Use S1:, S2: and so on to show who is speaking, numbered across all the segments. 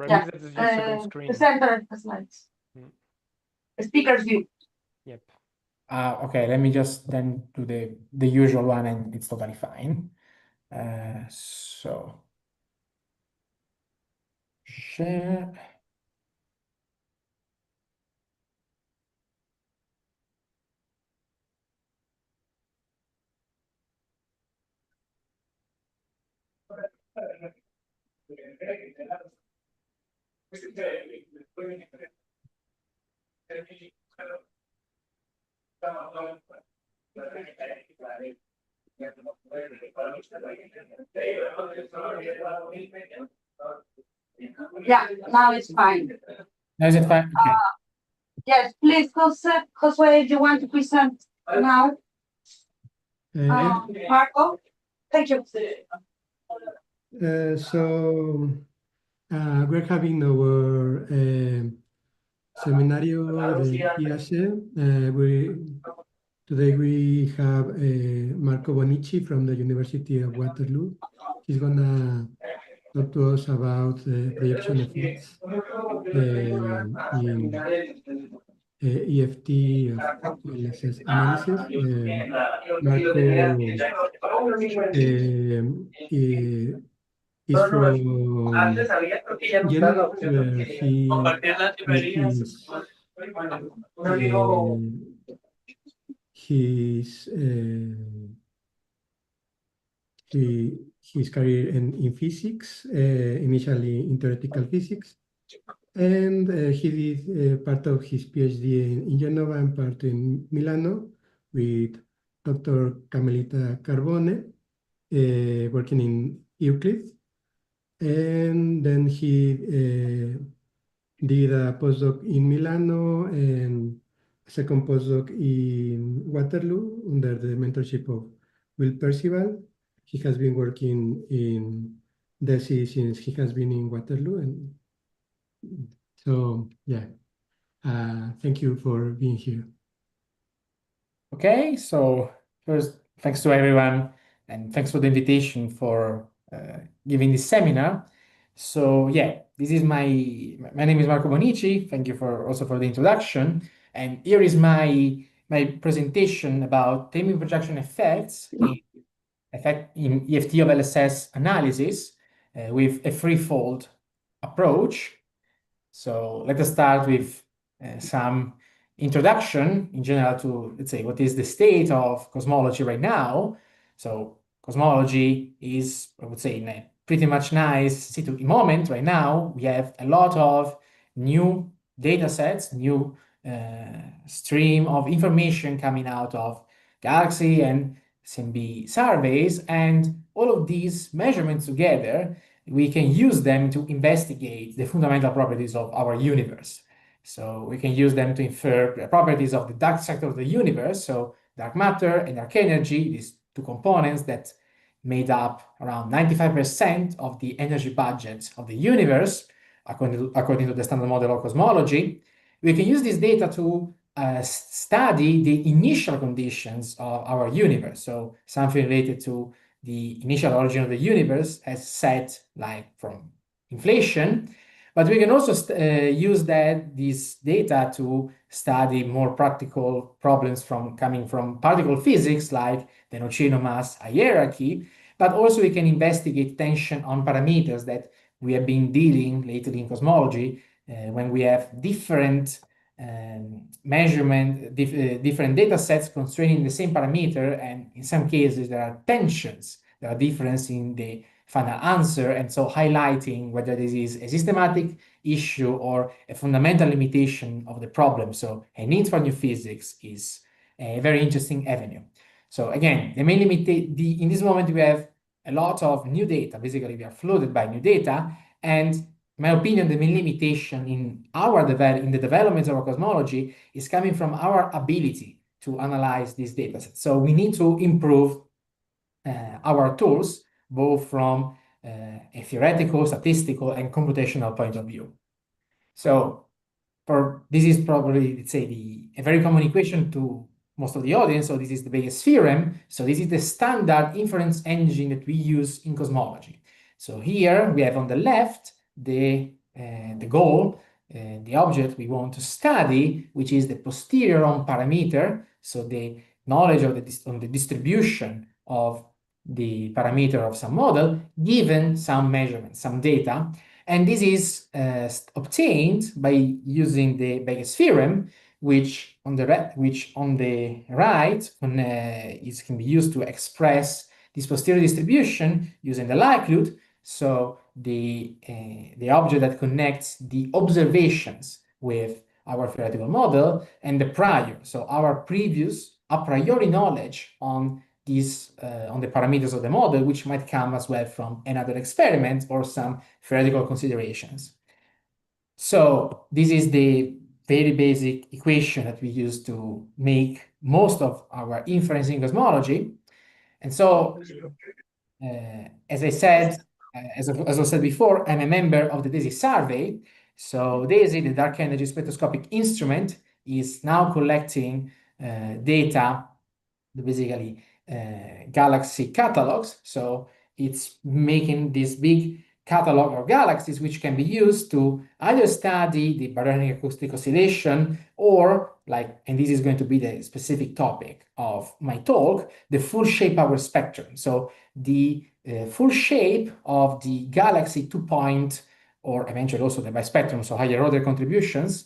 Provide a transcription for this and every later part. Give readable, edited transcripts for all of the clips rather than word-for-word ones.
S1: Yeah, that is your second screen.
S2: The center of the slides. The speaker's view.
S1: Yep.
S3: Okay, let me just then do the usual one, and it's totally fine. So share.
S2: Yeah, now it's fine.
S3: Now is it fine? Okay.
S2: Yes, please, Josue, do you want to present now? Marco, thank you.
S4: We're having our Seminario de IASE. Today we have Marco Bonici from the University of Waterloo. He's gonna talk to us about projection effects in EFT of analysis. Marco is from Vienna, where his career in physics, initially in theoretical physics, and he did part of his PhD in Genova and part in Milano with Dr. Carmelita Carbone, working in Euclid. And then he did a postdoc in Milano and a second postdoc in Waterloo under the mentorship of Will Percival. He has been working in DESI since he has been in Waterloo. And so, yeah, thank you for being here.
S3: Okay, so first, thanks to everyone, and thanks for the invitation for giving this seminar. So yeah, this is my name is Marco Bonici. Thank you also for the introduction. And here is my presentation about taming projection effects in EFT of LSS analysis with a threefold approach. So let us start with some introduction in general to, let's say, what is the state of cosmology right now. So cosmology is, I would say, in a pretty much nice moment right now. We have a lot of new data sets, new stream of information coming out of galaxy and SMB surveys, and all of these measurements together, we can use them to investigate the fundamental properties of our universe. So we can use them to infer the properties of the dark sector of the universe, so dark matter and dark energy, these two components that made up around 95% of the energy budget of the universe, according to the standard model of cosmology. We can use this data to study the initial conditions of our universe, so something related to the initial origin of the universe as set like from inflation. But we can also use this data to study more practical problems coming from particle physics, like the neutrino mass hierarchy. But also we can investigate tension on parameters that we have been dealing lately in cosmology when we have different different data sets constraining the same parameter, and in some cases there are tensions, there are differences in the final answer, and so highlighting whether this is a systematic issue or a fundamental limitation of the problem. So a need for new physics is a very interesting avenue. So again, the main in this moment we have a lot of new data. Basically, we are flooded by new data, and in my opinion, the main limitation in the development of our cosmology is coming from our ability to analyze these data sets. So we need to improve our tools, both from a theoretical, statistical, and computational point of view. So this is probably, let's say, a very common equation to most of the audience. So this is the Bayes theorem. So this is the standard inference engine that we use in cosmology. So here we have on the left the goal, the object we want to study, which is the posterior on parameter, so the knowledge of the distribution of the parameter of some model, given some measurements, some data. And this is obtained by using the Bayes theorem, which on the right can be used to express this posterior distribution using the likelihood. So the object that connects the observations with our theoretical model and the prior, so our previous a priori knowledge on these on the parameters of the model, which might come as well from another experiment or some theoretical considerations. So this is the very basic equation that we use to make most of our inference in cosmology. And so, as I said, as I said before, I'm a member of the DESI survey. So DESI, the dark energy spectroscopic instrument, is now collecting data, basically galaxy catalogs. So it's making this big catalog of galaxies, which can be used to either study the baryonic acoustic oscillation or, like, and this is going to be the specific topic of my talk, the full shape power spectrum. So the full shape of the galaxy 2-point, or eventually also the bispectrum, so higher order contributions,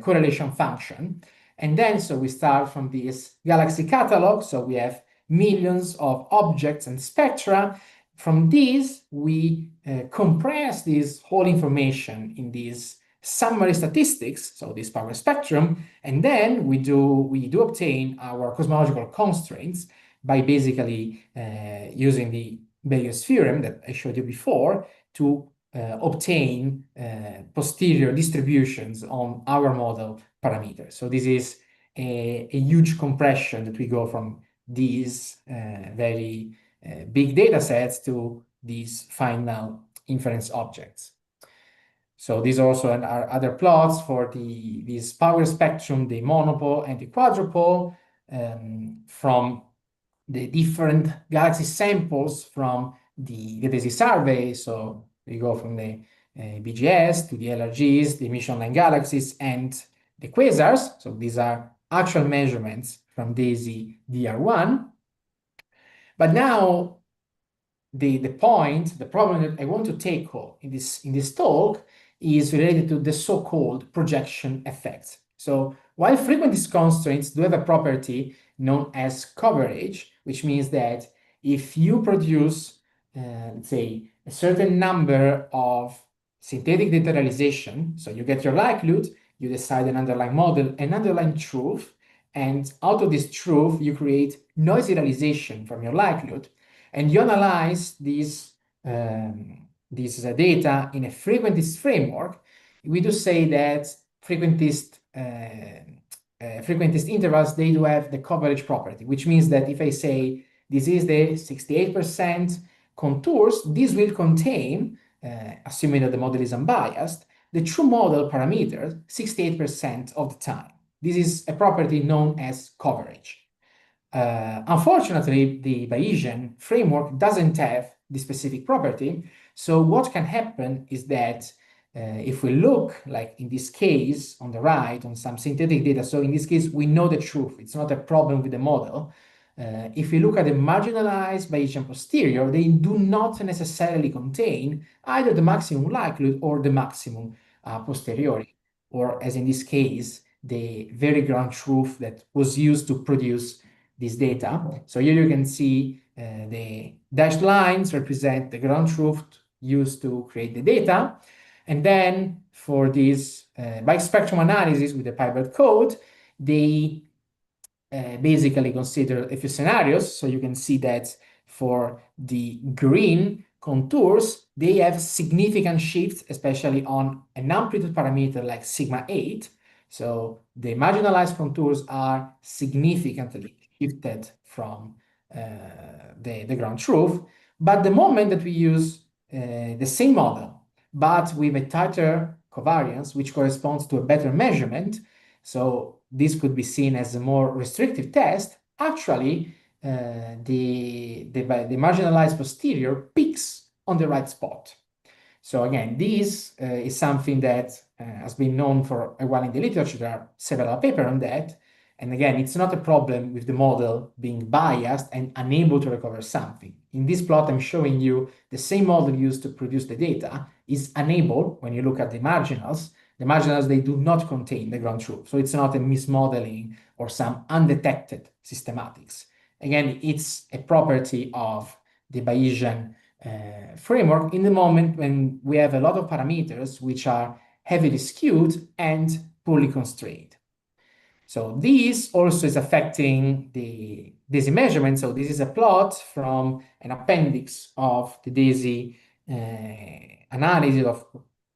S3: correlation function. And then, so we start from this galaxy catalog. So we have millions of objects and spectra. From these, we compress this whole information in these summary statistics, so this power spectrum, and then we do obtain our cosmological constraints by basically using the Bayes theorem that I showed you before to obtain posterior distributions on our model parameters. So this is a huge compression that we go from these very big data sets to these final inference objects. So these also are other plots for this power spectrum, the monopole and the quadrupole, from the different galaxy samples from the DESI survey. So we go from the BGS to the LRGs, the emission-line galaxies, and the quasars. So these are actual measurements from DESI DR1. But now the problem that I want to tackle in this talk is related to the so-called projection effects. So while frequentist constraints do have a property known as coverage, which means that if you produce, let's say, a certain number of synthetic data realization, so you get your likelihood, you decide an underlying model, an underlying truth, and out of this truth, you create noisy realization from your likelihood, and you analyze these data in a frequentist framework. We do say that frequentist intervals, they do have the coverage property, which means that if I say this is the 68% contours, this will contain, assuming that the model is unbiased, the true model parameters 68% of the time. This is a property known as coverage. Unfortunately, the Bayesian framework doesn't have this specific property. So what can happen is that if we look, like in this case on the right, on some synthetic data, so in this case, we know the truth. It's not a problem with the model. If we look at the marginalized Bayesian posterior, they do not necessarily contain either the maximum likelihood or the maximum posteriori, or as in this case, the very ground truth that was used to produce this data. So here you can see the dashed lines represent the ground truth used to create the data. And then for this bispectrum analysis with the Pybert code, they basically consider a few scenarios. So you can see that for the green contours, they have significant shifts, especially on an amplitude parameter like sigma 8. So the marginalized contours are significantly shifted from the ground truth. But the moment that we use the same model, but with a tighter covariance, which corresponds to a better measurement, so this could be seen as a more restrictive test, actually the marginalized posterior peaks on the right spot. So again, this is something that has been known for a while in the literature. There are several papers on that. And again, it's not a problem with the model being biased and unable to recover something. In this plot, I'm showing you the same model used to produce the data is unable, when you look at the marginals, they do not contain the ground truth. So it's not a mismodeling or some undetected systematics. Again, it's a property of the Bayesian framework in the moment when we have a lot of parameters which are heavily skewed and poorly constrained. So this also is affecting the DESI measurement. So this is a plot from an appendix of the DESI analysis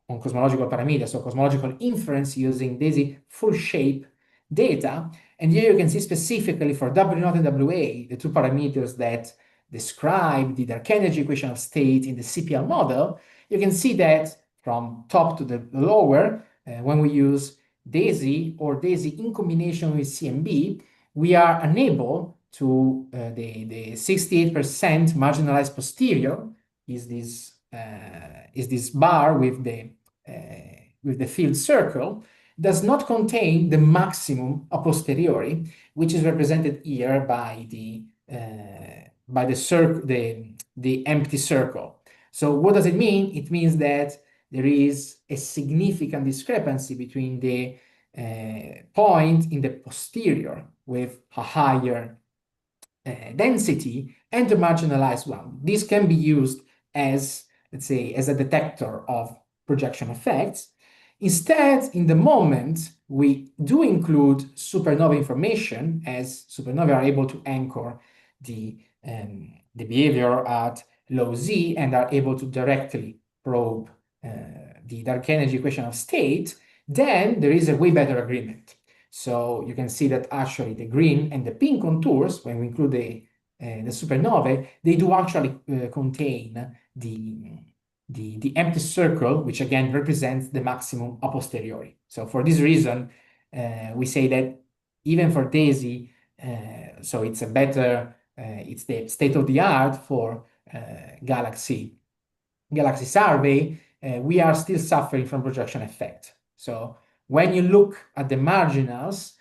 S3: on cosmological parameters, so cosmological inference using DESI full shape data. And here you can see specifically for W0 and WA, the two parameters that describe the dark energy equation of state in the CPL model. You can see that from top to the lower, when we use DESI or DESI in combination with CMB, we are unable to, the 68% marginalized posterior is this bar with the field circle, does not contain the maximum a posteriori, which is represented here by the empty circle. So what does it mean? It means that there is a significant discrepancy between the point in the posterior with a higher density and the marginalized one. This can be used as, let's say, as a detector of projection effects. Instead, in the moment, we do include supernova information, as supernovae are able to anchor the behavior at low Z and are able to directly probe the dark energy equation of state. Then there is a way better agreement. So you can see that actually the green and the pink contours, when we include the supernovae, they do actually contain the empty circle, which again represents the maximum a posteriori. So for this reason, we say that even for DESI, so it's a better, it's the state of the art for galaxy survey, we are still suffering from projection effect. So when you look at the marginals,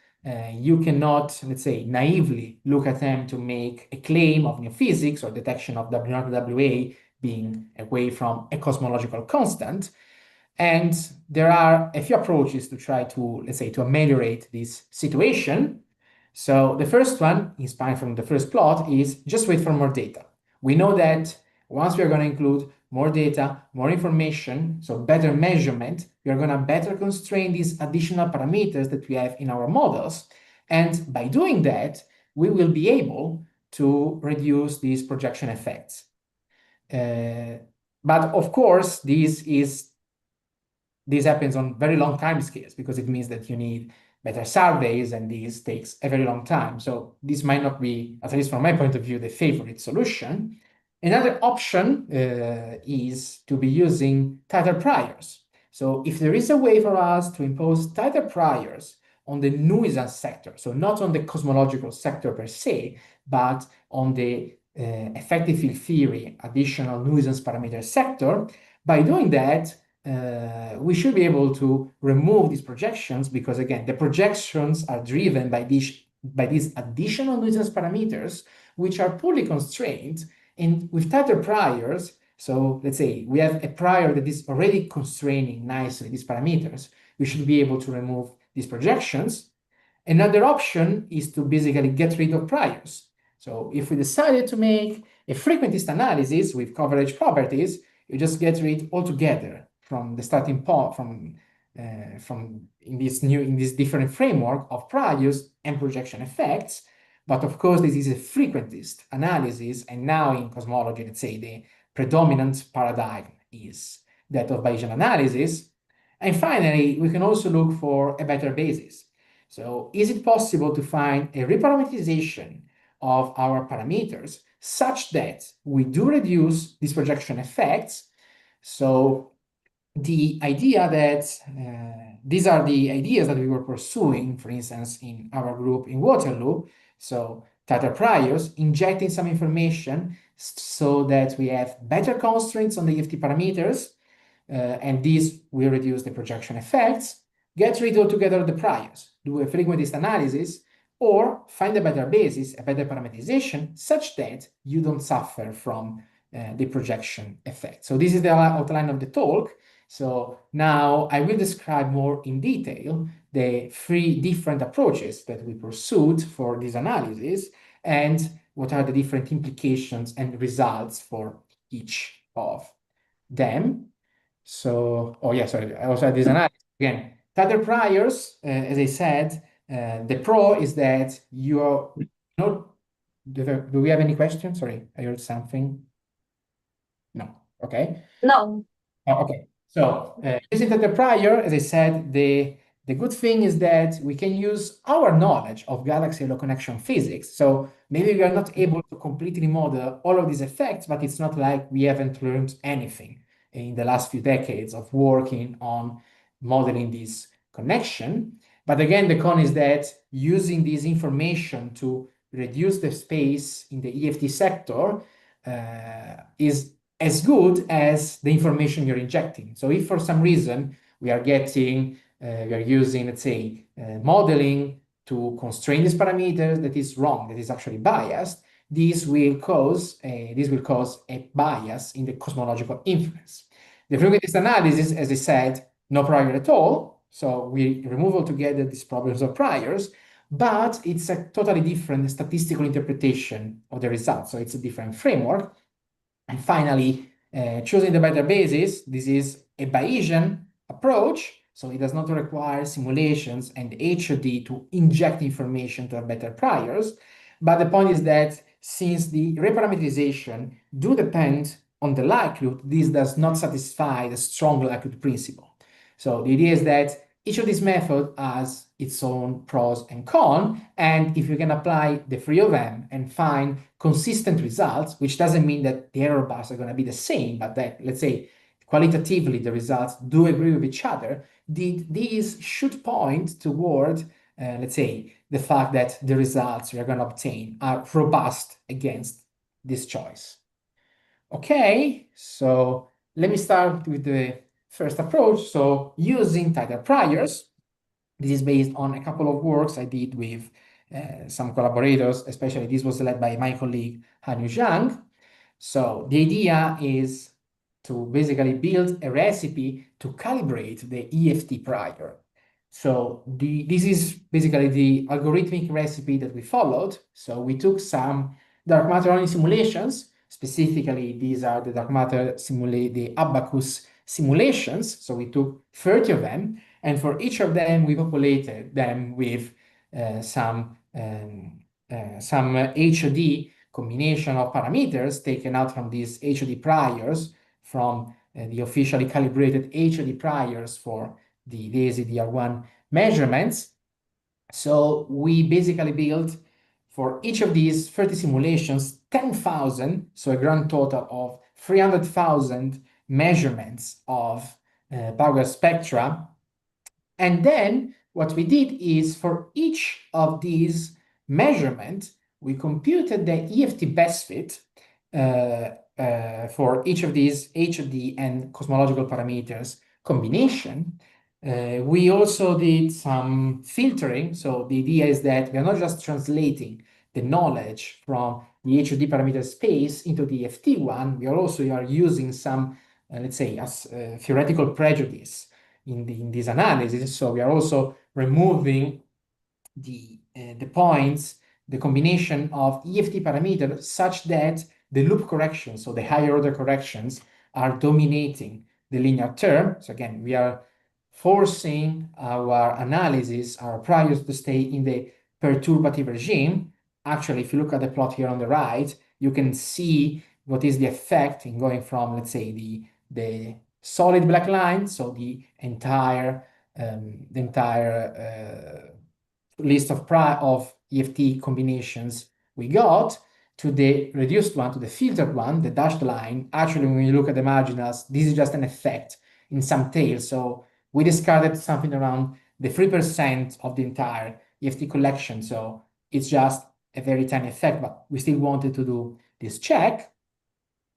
S3: you cannot, let's say, naively look at them to make a claim of new physics or detection of W0 WA being away from a cosmological constant. And there are a few approaches to try to, let's say, to ameliorate this situation. So the first one, inspired from the first plot, is just wait for more data. We know that once we are going to include more data, more information, so better measurement, we are going to better constrain these additional parameters that we have in our models. And by doing that, we will be able to reduce these projection effects. But of course, this happens on very long time scales because it means that you need better surveys, and this takes a very long time. So this might not be, at least from my point of view, the favorite solution. Another option is to be using tighter priors. So if there is a way for us to impose tighter priors on the nuisance sector, so not on the cosmological sector per se, but on the effective field theory additional nuisance parameter sector, by doing that, we should be able to remove these projections because, again, the projections are driven by these additional nuisance parameters, which are poorly constrained. And with tighter priors, so let's say we have a prior that is already constraining nicely these parameters, we should be able to remove these projections. Another option is to basically get rid of priors. So if we decided to make a frequentist analysis with coverage properties, you just get rid altogether from the starting point, in this different framework of priors and projection effects. But of course, this is a frequentist analysis, and now in cosmology, let's say the predominant paradigm is that of Bayesian analysis. And finally, we can also look for a better basis. So is it possible to find a reparameterization of our parameters such that we do reduce these projection effects? So the idea that these are the ideas that we were pursuing, for instance, in our group in Waterloo. So tighter priors, injecting some information so that we have better constraints on the EFT parameters, and this will reduce the projection effects, get rid altogether of the priors, do a frequentist analysis, or find a better basis, a better parameterization, such that you don't suffer from the projection effect. So this is the outline of the talk. So now I will describe more in detail the three different approaches that we pursued for this analysis and what are the different implications and results for each of them. So, I also had this analysis again. Tether priors, as I said, the pro is that you are not. Do we have any questions? Sorry, I heard something. No. Okay.
S2: No.
S3: Oh, okay. So using tether prior, as I said, the good thing is that we can use our knowledge of galaxy halo connection physics. So maybe we are not able to completely model all of these effects, but it's not like we haven't learned anything in the last few decades of working on modeling this connection. But again, the con is that using this information to reduce the space in the EFT sector is as good as the information you're injecting. So if for some reason we are using, let's say, modeling to constrain these parameters that is wrong, that is actually biased, this will cause a bias in the cosmological inference. The frequentist analysis, as I said, no prior at all. So we remove altogether these problems of priors, but it's a totally different statistical interpretation of the results. So it's a different framework. And finally, choosing the better basis, this is a Bayesian approach, so it does not require simulations and HOD to inject information to have better priors. But the point is that since the reparameterization do depend on the likelihood, this does not satisfy the strong likelihood principle. So the idea is that each of these methods has its own pros and cons, and if you can apply the three of them and find consistent results, which doesn't mean that the error bars are going to be the same, but that, let's say, qualitatively the results do agree with each other, these should point toward, let's say, the fact that the results we are going to obtain are robust against this choice. Okay, so let me start with the first approach. So using tighter priors, this is based on a couple of works I did with some collaborators, especially this was led by my colleague Hanyu Zhang. So the idea is to basically build a recipe to calibrate the EFT prior. So this is basically the algorithmic recipe that we followed. So we took some dark matter only simulations. Specifically, these are the dark matter the Abacus simulations. So we took 30 of them, and for each of them, we populated them with some HOD combination of parameters taken out from these HOD priors from the officially calibrated HOD priors for the DESI DR1 measurements. So we basically built for each of these 30 simulations 10,000, so a grand total of 300,000 measurements of power spectra. And then what we did is for each of these measurements, we computed the EFT bestfit for each of these HOD and cosmological parameters combination. We also did some filtering. So the idea is that we are not just translating the knowledge from the HOD parameter space into the EFT one, we are also using some, let's say, theoretical prejudice in this analysis. So we are also removing the points, the combination of EFT parameters such that the loop corrections, so the higher order corrections, are dominating the linear term. So again, we are forcing our analysis, our priors to stay in the perturbative regime. Actually, if you look at the plot here on the right, you can see what is the effect in going from, let's say, the solid black line, so the entire list of EFT combinations we got, to the reduced one, to the filtered one, the dashed line. Actually, when you look at the marginals, this is just an effect in some tails. So we discarded something around the 3% of the entire EFT collection. So it's just a very tiny effect, but we still wanted to do this check.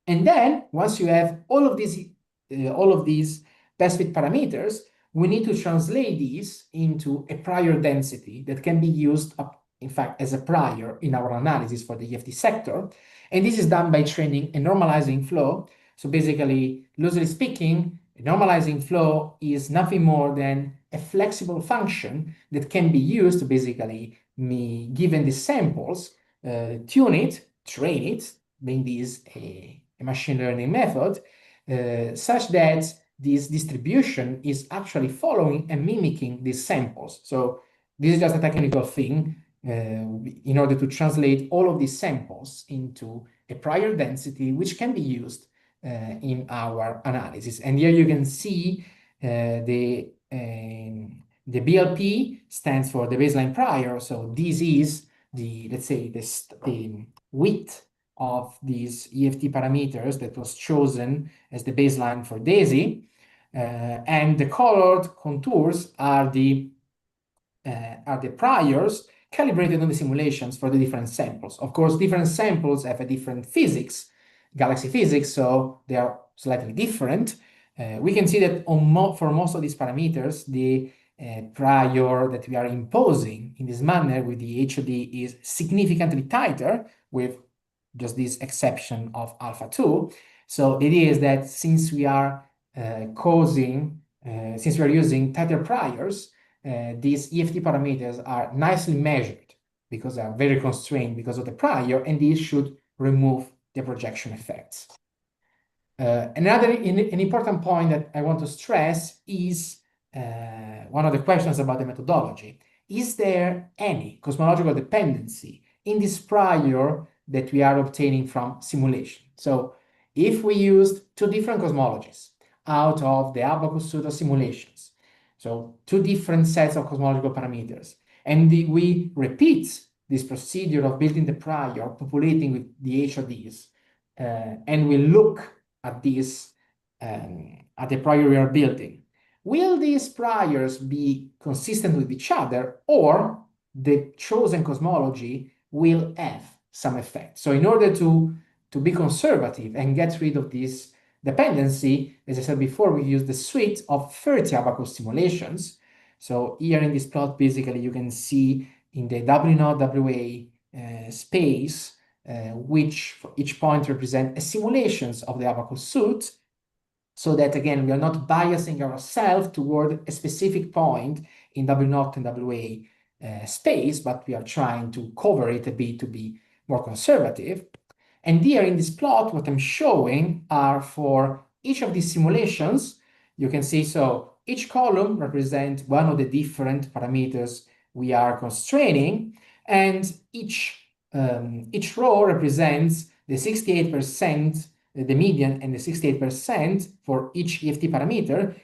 S3: And then once you have all of these all of these best fit parameters, we need to translate these into a prior density that can be used, in fact, as a prior in our analysis for the EFT sector. And this is done by training a normalizing flow. So basically, loosely speaking, a normalizing flow is nothing more than a flexible function that can be used to basically, given the samples, tune it, train it, being this a machine learning method, such that this distribution is actually following and mimicking these samples. So this is just a technical thing in order to translate all of these samples into a prior density, which can be used in our analysis. And here you can see the BLP stands for the baseline prior. So this is the, let's say, the width of these EFT parameters that was chosen as the baseline for DESI. And the colored contours are the priors calibrated on the simulations for the different samples. Of course, different samples have a different physics, galaxy physics, so they are slightly different. We can see that for most of these parameters, the prior that we are imposing in this manner with the HOD is significantly tighter, with just this exception of alpha 2. So the idea is that since we are using tighter priors, these EFT parameters are nicely measured because they are very constrained because of the prior, and these should remove the projection effects. An important point that I want to stress is one of the questions about the methodology. Is there any cosmological dependency in this prior that we are obtaining from simulation? So if we used two different cosmologies out of the Abacus suite of simulations, so two different sets of cosmological parameters, and we repeat this procedure of building the prior, populating with the HODs, and we look at this, at the prior we are building, will these priors be consistent with each other, or the chosen cosmology will have some effect? So in order to be conservative and get rid of this dependency, as I said before, we use the suite of 30 Abacus simulations. So here in this plot, basically, you can see in the W0 WA space, which for each point represent simulations of the Abacus suite, so that, again, we are not biasing ourselves toward a specific point in W0 and WA space, but we are trying to cover it a bit to be more conservative. And here in this plot, what I'm showing are for each of these simulations, you can see, so each column represents one of the different parameters we are constraining, and each row represents the 68%, the median, and the 68% for each EFT parameter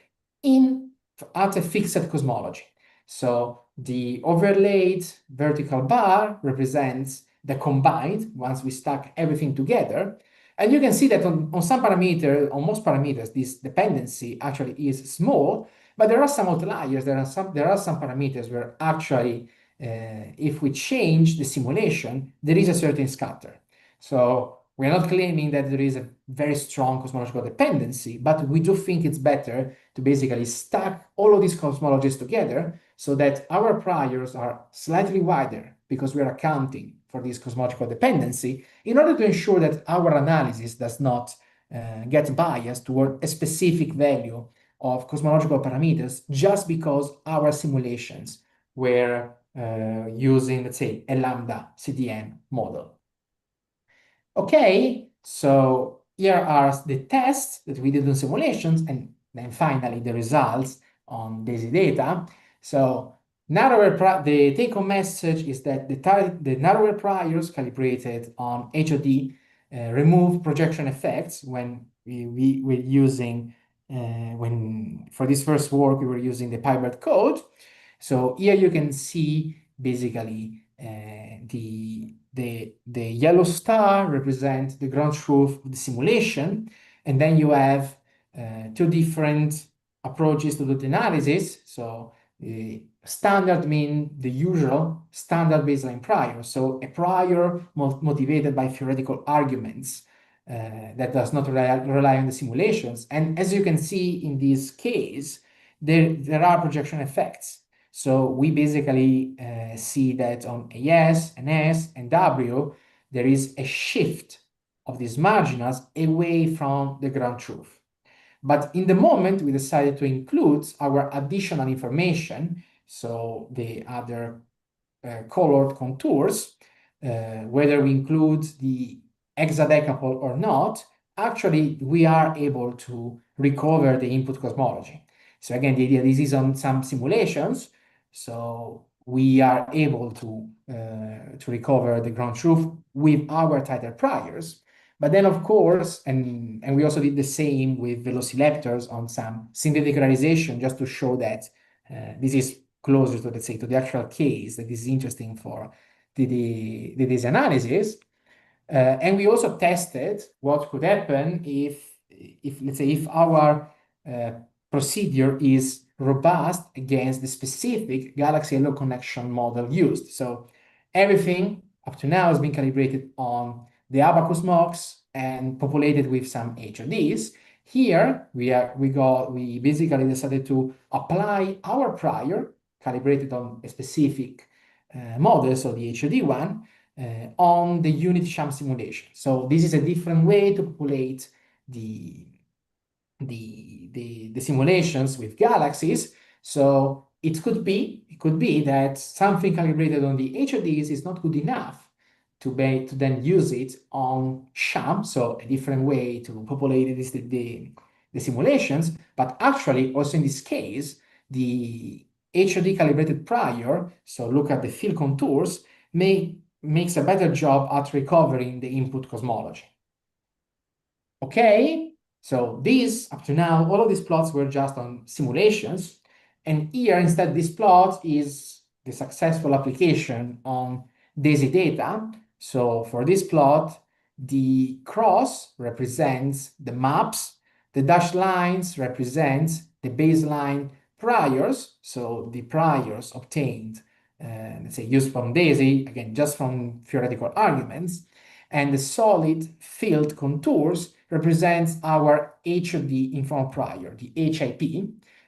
S3: at a fixed cosmology. So the overlaid vertical bar represents the combined, once we stack everything together. And you can see that on some parameters, on most parameters, this dependency actually is small, but there are some outliers. There are some parameters where actually, if we change the simulation, there is a certain scatter. So we're not claiming that there is a very strong cosmological dependency, but we do think it's better to basically stack all of these cosmologies together so that our priors are slightly wider because we are accounting for this cosmological dependency in order to ensure that our analysis does not get biased toward a specific value of cosmological parameters just because our simulations were using, let's say, a lambda CDM model. Okay, so here are the tests that we did on simulations, and then finally the results on DESI data. So the take-home message is that the narrower priors calibrated on HOD remove projection effects when we were using, for this first work, we were using the PyBird code. So here you can see basically the yellow star represents the ground truth of the simulation, and then you have two different approaches to do the analysis. So standard mean the usual standard baseline prior, so a prior motivated by theoretical arguments that does not rely on the simulations. And as you can see in this case, there are projection effects. So we basically see that on AS, NS, and W, there is a shift of these marginals away from the ground truth. But in the moment, we decided to include our additional information, so the other colored contours, whether we include the hexadecapole or not, actually we are able to recover the input cosmology. So again, the idea, this is on some simulations, so we are able to recover the ground truth with our tighter priors. But then, of course, and we also did the same with velociraptors on some synthetic realization, just to show that this is closer to, let's say, to the actual case that is interesting for the DESI analysis. And we also tested what could happen if let's say, if our procedure is robust against the specific galaxy halo connection model used. So everything up to now has been calibrated on the Abacus MOX and populated with some HODs. Here we basically decided to apply our prior calibrated on a specific model, so the HOD one, on the unit sham simulation. So this is a different way to populate the simulations with galaxies. So it could be that something calibrated on the HODs is not good enough to then use it on sham, so a different way to populate the simulations. But actually, also in this case, the HOD calibrated prior, so look at the field contours, makes a better job at recovering the input cosmology. Okay, so these, up to now, all of these plots were just on simulations. And here, instead, this plot is the successful application on DESI data. So for this plot, the cross represents the maps, the dashed lines represents the baseline priors, so the priors obtained, let's say, used from DESI, again, just from theoretical arguments, and the solid field contours represents our HOD informed prior, the HIP,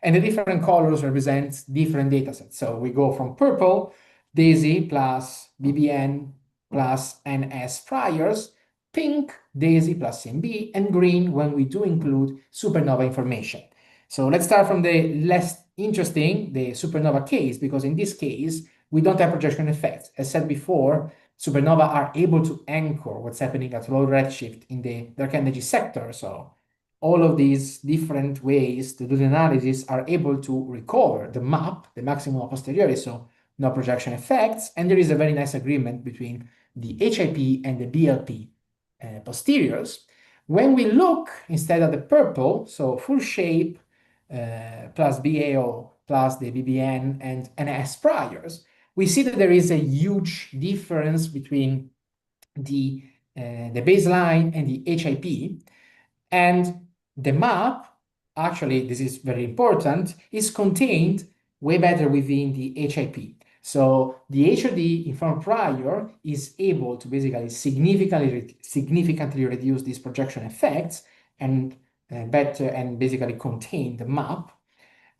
S3: and the different colors represent different datasets. So we go from purple, DESI plus BBN plus NS priors, pink, DESI plus CMB, and green when we do include supernova information. So let's start from the less interesting, the supernova case, because in this case, we don't have projection effects. As said before, supernova are able to anchor what's happening at low redshift in the dark energy sector. So all of these different ways to do the analysis are able to recover the map, the maximum a posteriori, so no projection effects. And there is a very nice agreement between the HIP and the BLP posteriors. When we look instead at the purple, so full shape plus BAO plus the BBN and NS priors, we see that there is a huge difference between the baseline and the HIP, and the map, actually, this is very important, is contained way better within the HIP. So the HOD informed prior is able to basically significantly reduce these projection effects and basically contain the map.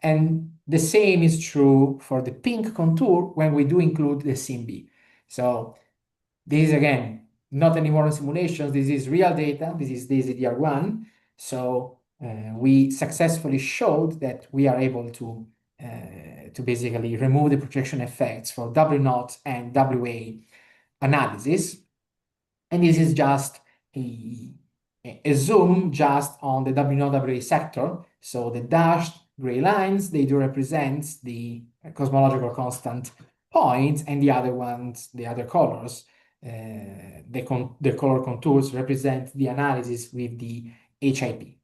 S3: And the same is true for the pink contour when we do include the CMB. So this is, again, not anymore in simulations. This is real data. This is DESI DR1. So we successfully showed that we are able to basically remove the projection effects for W0 and WA analysis. And this is just a zoom just on the W0 WA sector. So the dashed gray lines, they do represent the cosmological constant point, and the other ones, the other colors, the color contours represent the analysis with the HIP.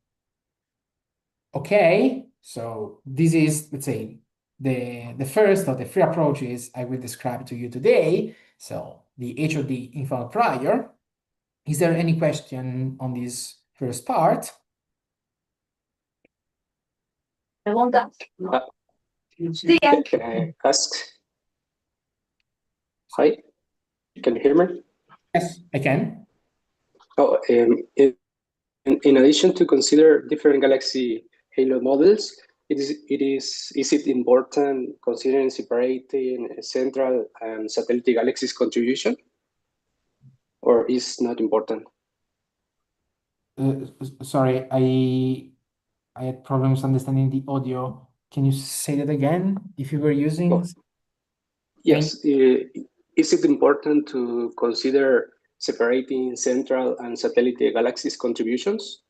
S3: Okay, so this is, let's say, the first of the three approaches I will describe to you today. So the HOD informed prior. Is there any question on this first part?
S2: Pregunta.
S5: Can I ask? Hi, can you hear me?
S3: Yes, I can.
S5: Oh, in addition to consider different galaxy halo models, is it important considering separating central and satellite galaxies contribution, or is not important?
S3: Sorry, I had problems understanding the audio. Can you say that again? If you were using
S5: Oh, yes. Is it important to consider separating central and satellite galaxies contributions?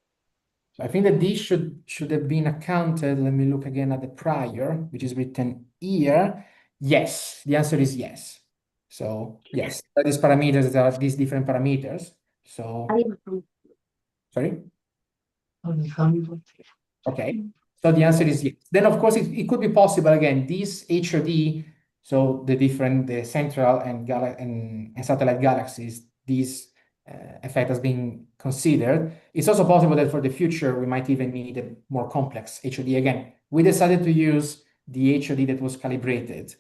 S3: I think that this should have been accounted. Let me look again at the prior, which is written here. Yes, the answer is yes. So yes, these parameters are these different parameters. So sorry. Okay. So the answer is yes. Then of course it could be possible again. These HOD, so the central and satellite galaxies, these effect has been considered. It's also possible that for the future we might even need a more complex HOD. Again, we decided to use the HOD that was calibrated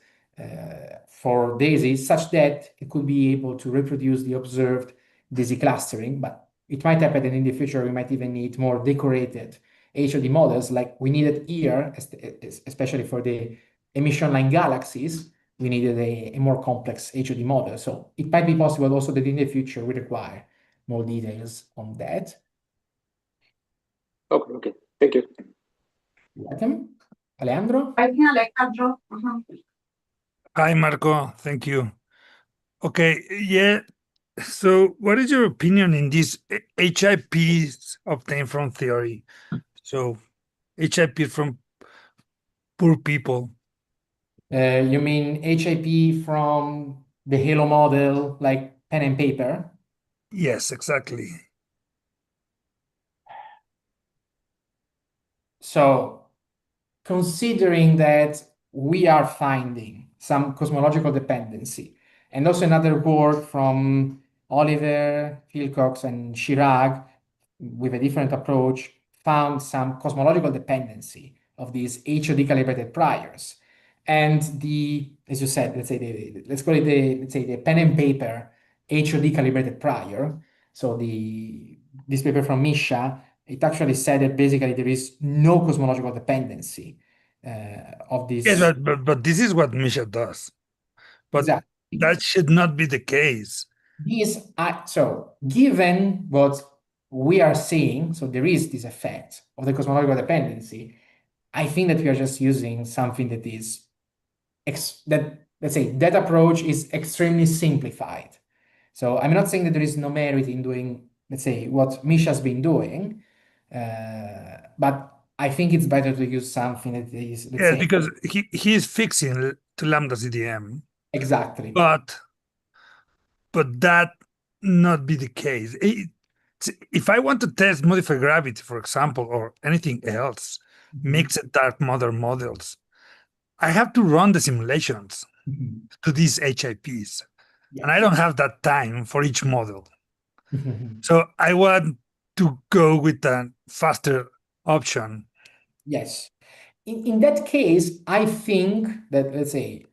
S3: for DESI, such that it could be able to reproduce the observed DESI clustering. But it might happen that in the future we might even need more decorated HOD models, like we needed here, especially for the emission line galaxies. We needed a more complex HOD model. So it might be possible also that in the future we require more details on that.
S5: Okay, thank you.
S3: You're welcome. Alejandro?
S2: I think Alejandro.
S6: Hi, Marco. Thank you. Okay, yeah. So, what is your opinion in these HIPs obtained from theory? So, HIP from poor people.
S3: You mean HIP from the Halo model, like pen and paper?
S6: Yes, exactly.
S3: So, considering that we are finding some cosmological dependency, and also another work from Oliver, Philcox, and Chirag with a different approach found some cosmological dependency of these HOD calibrated priors. And as you said, let's call it the pen and paper HOD calibrated prior. So this paper from Misha, it actually said that basically there is no cosmological dependency of this.
S6: Yes, but this is what Misha does. But
S3: exactly.
S6: That should not be the case.
S3: So given what we are seeing, so there is this effect of the cosmological dependency, I think that we are just using something that is that approach is extremely simplified. So I'm not saying that there is no merit in doing, let's say, what Misha's been doing, but I think it's better to use something that is, let's
S6: Yes,
S3: say,
S6: because he is fixing to lambda CDM.
S3: exactly.
S6: But that not be the case. If I want to test modified gravity, for example, or anything else, mixed dark matter models, I have to run the simulations to these HIPs.
S3: Yes.
S6: And I don't have that time for each model. So I want to go with a faster option.
S3: Yes. In that case, I think that let's say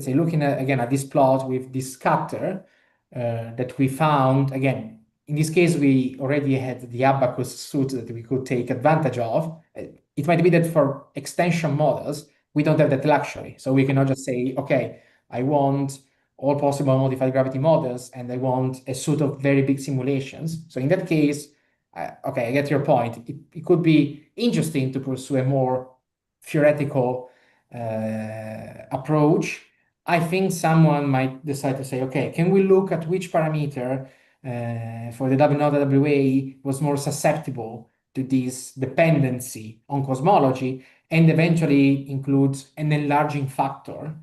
S3: looking at again at this plot with this scatter that we found again. In this case, we already had the abacus suit that we could take advantage of. It might be that for extension models, we don't have that luxury. So we cannot just say, okay, I want all possible modified gravity models and I want a suite of very big simulations. So in that case, okay, I get your point. It could be interesting to pursue a more theoretical approach. I think someone might decide to say, okay, can we look at which parameter for the W naught WA was more susceptible to this dependency on cosmology, and eventually includes an enlarging factor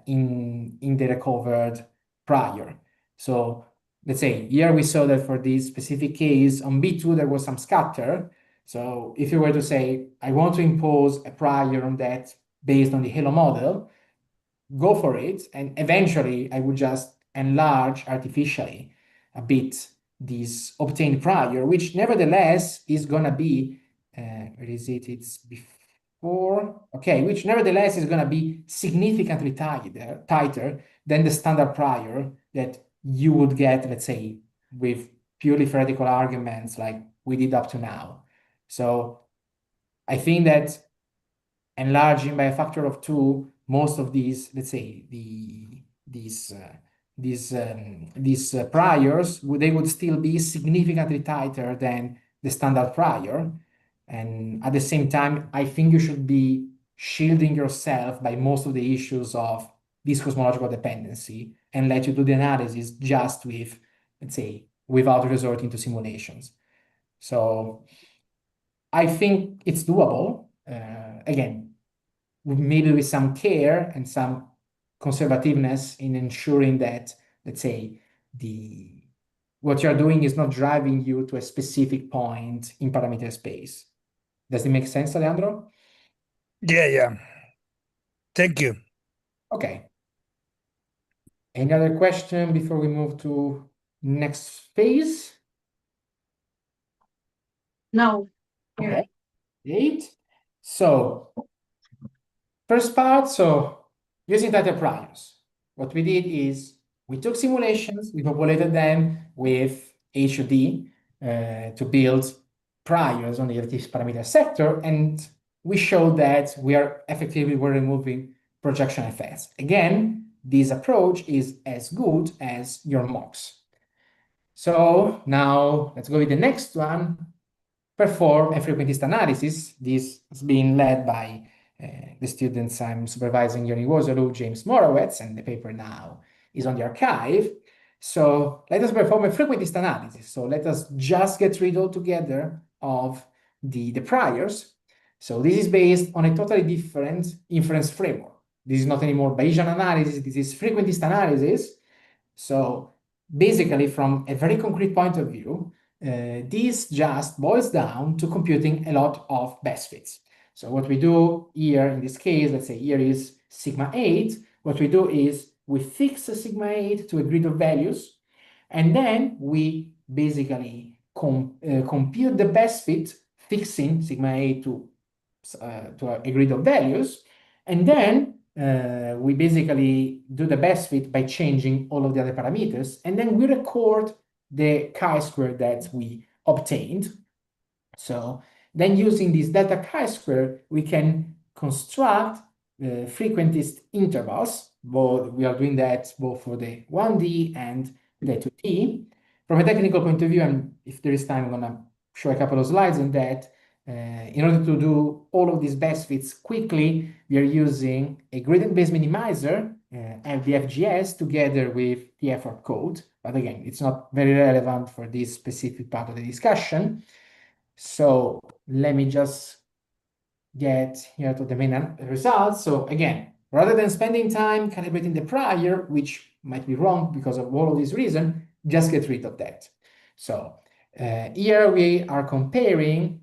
S3: in the recovered prior. So let's say here we saw that for this specific case on B2 there was some scatter. So if you were to say, I want to impose a prior on that based on the Halo model, go for it. And eventually I would just enlarge artificially a bit this obtained prior, which nevertheless is going to be, where is it? It's before, okay, which nevertheless is going to be significantly tighter than the standard prior that you would get, let's say, with purely theoretical arguments like we did up to now. So I think that enlarging by a factor of 2 most of these, let's say, these priors, they would still be significantly tighter than the standard prior. And at the same time, I think you should be shielding yourself by most of the issues of this cosmological dependency and let you do the analysis just with, let's say, without resorting to simulations. So I think it's doable. Again, maybe with some care and some conservativeness in ensuring that, let's say, what you're doing is not driving you to a specific point in parameter space. Does it make sense, Alejandro?
S6: Yeah. Thank you.
S3: Okay. Any other question before we move to next phase?
S2: No.
S3: Okay. Great. So first part, so using data priors. What we did is we took simulations, we populated them with HUD to build priors on the relative parameter sector, and we showed that we're removing projection effects. Again, this approach is as good as your mocks. So now let's go with the next one. Perform a frequentist analysis. This is being led by the students I'm supervising here in Waterloo, James Morawetz, and the paper now is on the archive. So let us perform a frequentist analysis. So let us just get rid altogether of the priors. So this is based on a totally different inference framework. This is not anymore Bayesian analysis, this is frequentist analysis. So basically, from a very concrete point of view, this just boils down to computing a lot of best fits. So what we do here in this case, let's say here is sigma 8. What we do is we fix a sigma 8 to a grid of values, and then we basically compute the best fit, fixing sigma 8 to a grid of values, and then we basically do the best fit by changing all of the other parameters, and then we record the chi-square that we obtained. So then using this delta chi-square, we can construct frequentist intervals. We are doing that both for the 1D and the 2D. From a technical point of view, and if there is time, I'm gonna show a couple of slides on that. In order to do all of these best fits quickly, we are using a gradient-based minimizer and the FGS together with the effort code. But again, it's not very relevant for this specific part of the discussion. So let me just get here to the main results. So again, rather than spending time calibrating the prior, which might be wrong because of all of these reasons, just get rid of that. So here we are comparing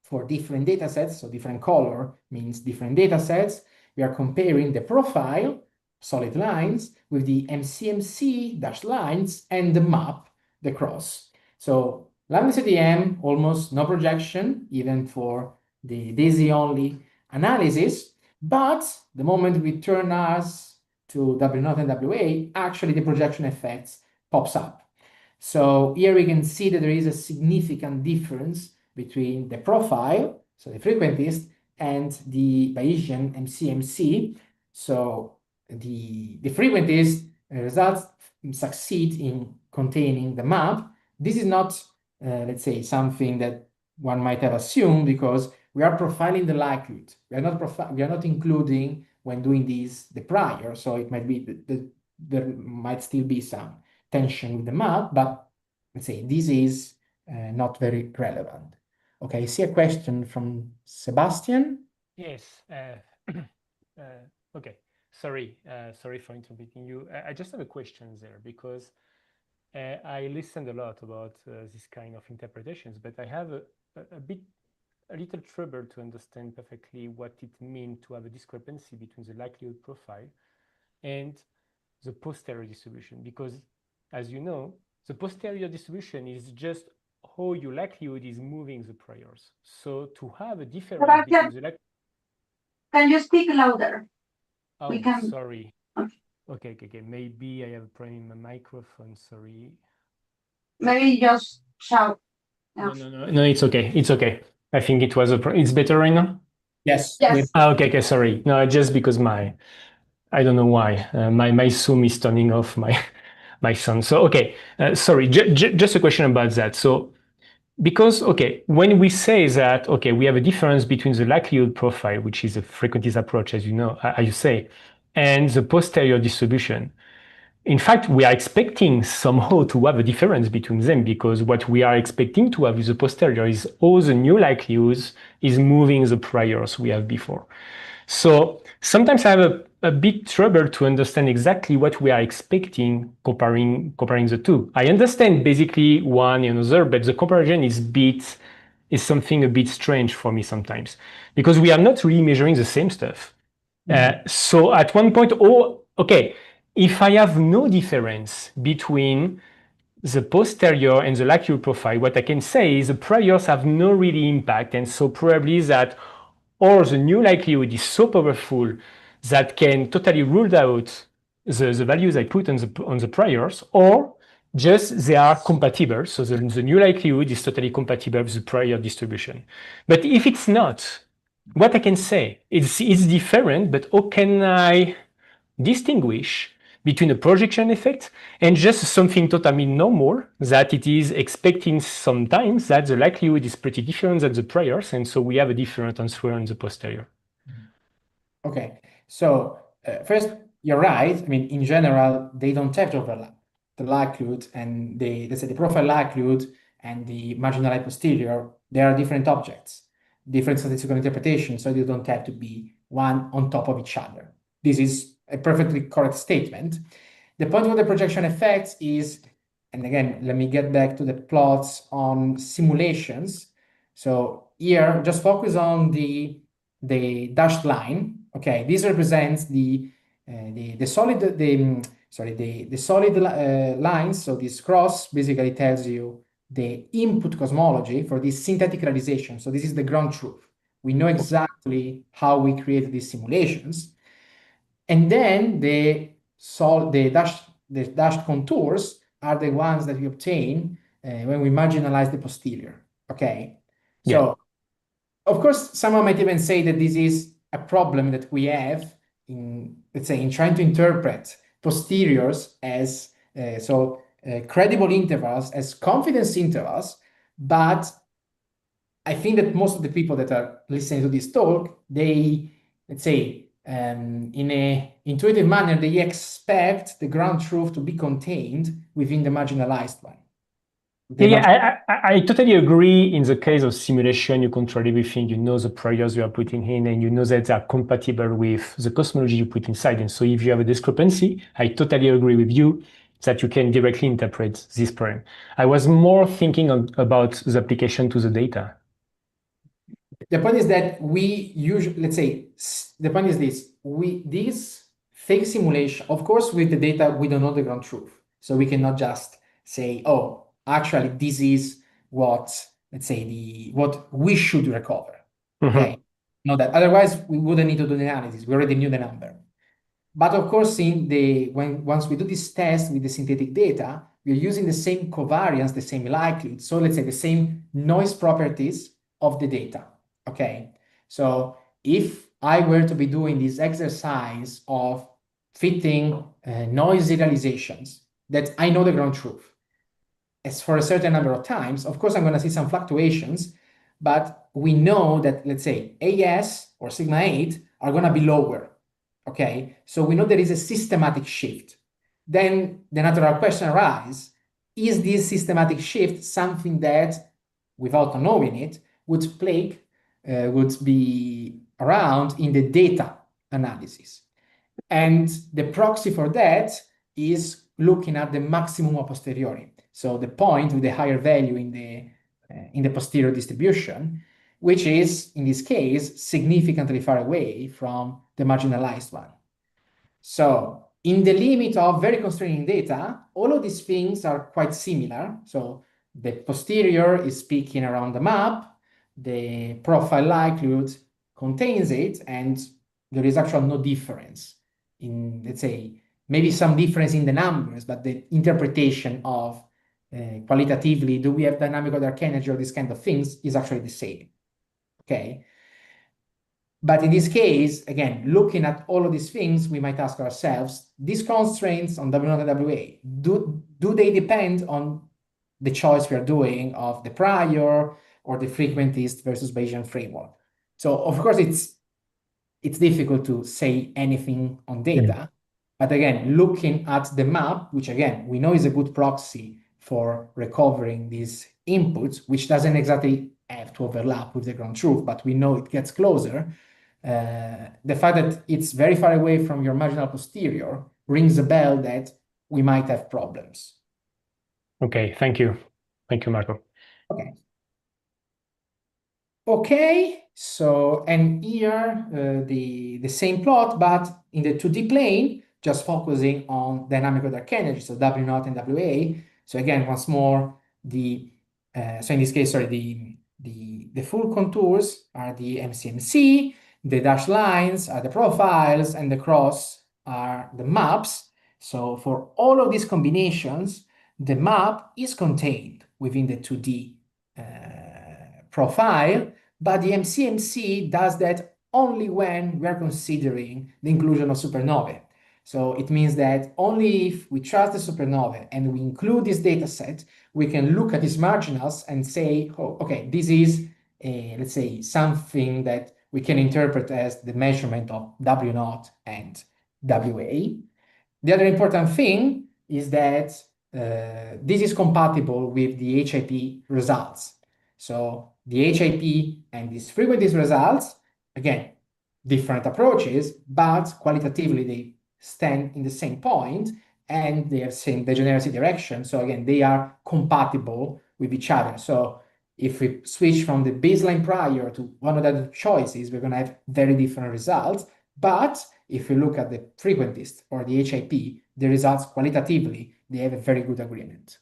S3: for different data sets, so different color means different data sets. We are comparing the profile, solid lines, with the MCMC dashed lines and the map, the cross. So lambda CDM, almost no projection, even for the DESI only analysis. But the moment we turn ours to W0 and WA, actually the projection effects pops up. So here we can see that there is a significant difference between the profile, so the frequentist, and the Bayesian MCMC. So the frequentist results succeed in containing the map. This is not, let's say, something that one might have assumed because we are profiling the likelihood. We are not including when doing this the prior. So it might be there might still be some tension with the map, but let's say this is not very relevant. Okay, I see a question from Sebastian.
S1: Yes. Okay. Sorry for interrupting you. I just have a question there because I listened a lot about this kind of interpretations, but I have a little trouble to understand perfectly what it means to have a discrepancy between the likelihood profile and the posterior distribution, because as you know, the posterior distribution is just how your likelihood is moving the priors. So to have a difference between the likelihood.
S2: Can you speak louder?
S1: Oh, sorry. Okay. Maybe I have a problem in my microphone. Sorry.
S2: Maybe just shout.
S1: No, it's okay. It's okay. I think it was it's better right now.
S3: Yes.
S2: Yes.
S1: Okay, sorry. No, just because I don't know why my Zoom is turning off my sound. So okay, sorry. Just a question about that. So because okay, when we say that okay, we have a difference between the likelihood profile, which is a frequentist approach, as you know, as you say, and the posterior distribution. In fact, we are expecting somehow to have a difference between them because what we are expecting to have with the posterior is all the new likelihoods is moving the priors we have before. So sometimes I have a bit trouble to understand exactly what we are expecting comparing the two. I understand basically one and another, but the comparison is something a bit strange for me sometimes because we are not really measuring the same stuff. So at one point, okay, if I have no difference between the posterior and the likelihood profile, what I can say is the priors have no really impact, and so probably that or the new likelihood is so powerful that can totally rule out the values I put on the priors, or just they are compatible. So the new likelihood is totally compatible with the prior distribution. But if it's not, what I can say is it's different, but how can I distinguish between a projection effect and just something totally normal that it is expecting sometimes that the likelihood is pretty different than the priors, and so we have a different answer on the posterior.
S3: Okay, so first, you're right. I mean, in general, they don't have to overlap. The likelihood and let's say the profile likelihood and the marginal posterior, they are different objects, different statistical interpretations, so they don't have to be one on top of each other. This is a perfectly correct statement. The point of the projection effects is, and again, let me get back to the plots on simulations. So here, just focus on the dashed line. Okay, this represents the solid lines. So this cross basically tells you the input cosmology for this synthetic realization. So this is the ground truth. We know exactly how we created these simulations, and then the dashed contours are the ones that we obtain when we marginalize the posterior. Okay, so of course, someone might even say that this is a problem that we have in, let's say, in trying to interpret posteriors as credible intervals, as confidence intervals. But I think that most of the people that are listening to this talk, they, let's say, in an intuitive manner, they expect the ground truth to be contained within the marginalized one.
S1: I totally agree. In the case of simulation, you control everything. You know the priors you are putting in, and you know that they are compatible with the cosmology you put inside. And so if you have a discrepancy, I totally agree with you that you can directly interpret this problem. I was more thinking about the application to the data.
S3: The point is that we usually, let's say, the point is this, these fake simulation, of course, with the data, we don't know the ground truth. So we cannot just say, oh, actually, this is what, let's say, what we should recover. Okay. Know that. Otherwise, we wouldn't need to do the analysis. We already knew the number. But of course, once we do this test with the synthetic data, we're using the same covariance, the same likelihood. So let's say the same noise properties of the data. Okay, so if I were to be doing this exercise of fitting noisy realizations that I know the ground truth as for a certain number of times, of course, I'm going to see some fluctuations, but we know that, let's say, AS or sigma 8 are going to be lower. Okay, so we know there is a systematic shift. Then the natural question arises, is this systematic shift something that, without knowing it, would be around in the data analysis? And the proxy for that is looking at the maximum a posteriori. So the point with the higher value in the posterior distribution, which is, in this case, significantly far away from the marginalized one. So in the limit of very constraining data, all of these things are quite similar. So the posterior is peaking around the map, the profile likelihood contains it, and there is actually no difference in, let's say, maybe some difference in the numbers, but the interpretation of qualitatively, do we have dynamical dark energy or these kind of things, is actually the same. Okay. But in this case, again, looking at all of these things, we might ask ourselves, these constraints on W0 and WA, do they depend on the choice we are doing of the prior or the frequentist versus Bayesian framework? So of course, it's difficult to say anything on data. But again, looking at the map, which again, we know is a good proxy for recovering these inputs, which doesn't exactly have to overlap with the ground truth, but we know it gets closer. The fact that it's very far away from your marginal posterior rings a bell that we might have problems.
S1: Okay, thank you. Thank you, Marco.
S3: Okay. Okay, so, and here the same plot, but in the 2D plane, just focusing on dynamical dark energy, so W0 and WA. So again, once more, so in this case, sorry, the full contours are the MCMC, the dashed lines are the profiles, and the cross are the maps. So for all of these combinations, the map is contained within the 2D profile, but the MCMC does that only when we are considering the inclusion of supernovae. So it means that only if we trust the supernovae and we include this data set, we can look at these marginals and say, oh, okay, this is, let's say, something that we can interpret as the measurement of W0 and WA. The other important thing is that this is compatible with the HIP results. So the HIP and these frequentist results, again, different approaches, but qualitatively they stand in the same point and they have same degeneracy direction. So again, they are compatible with each other. So if we switch from the baseline prior to one of the choices, we're going to have very different results. But if you look at the frequentist or the HIP, the results qualitatively, they have a very good agreement.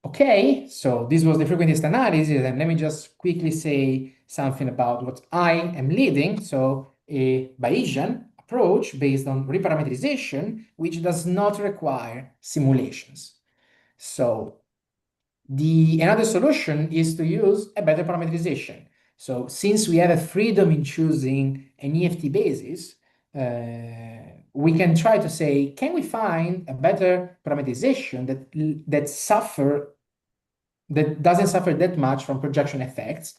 S3: Okay, so this was the frequentist analysis, and let me just quickly say something about what I am leading. So a Bayesian approach based on reparameterisation, which does not require simulations. So another solution is to use a better parameterization. So since we have a freedom in choosing an EFT basis, we can try to say, can we find a better parameterization that doesn't suffer that much from projection effects?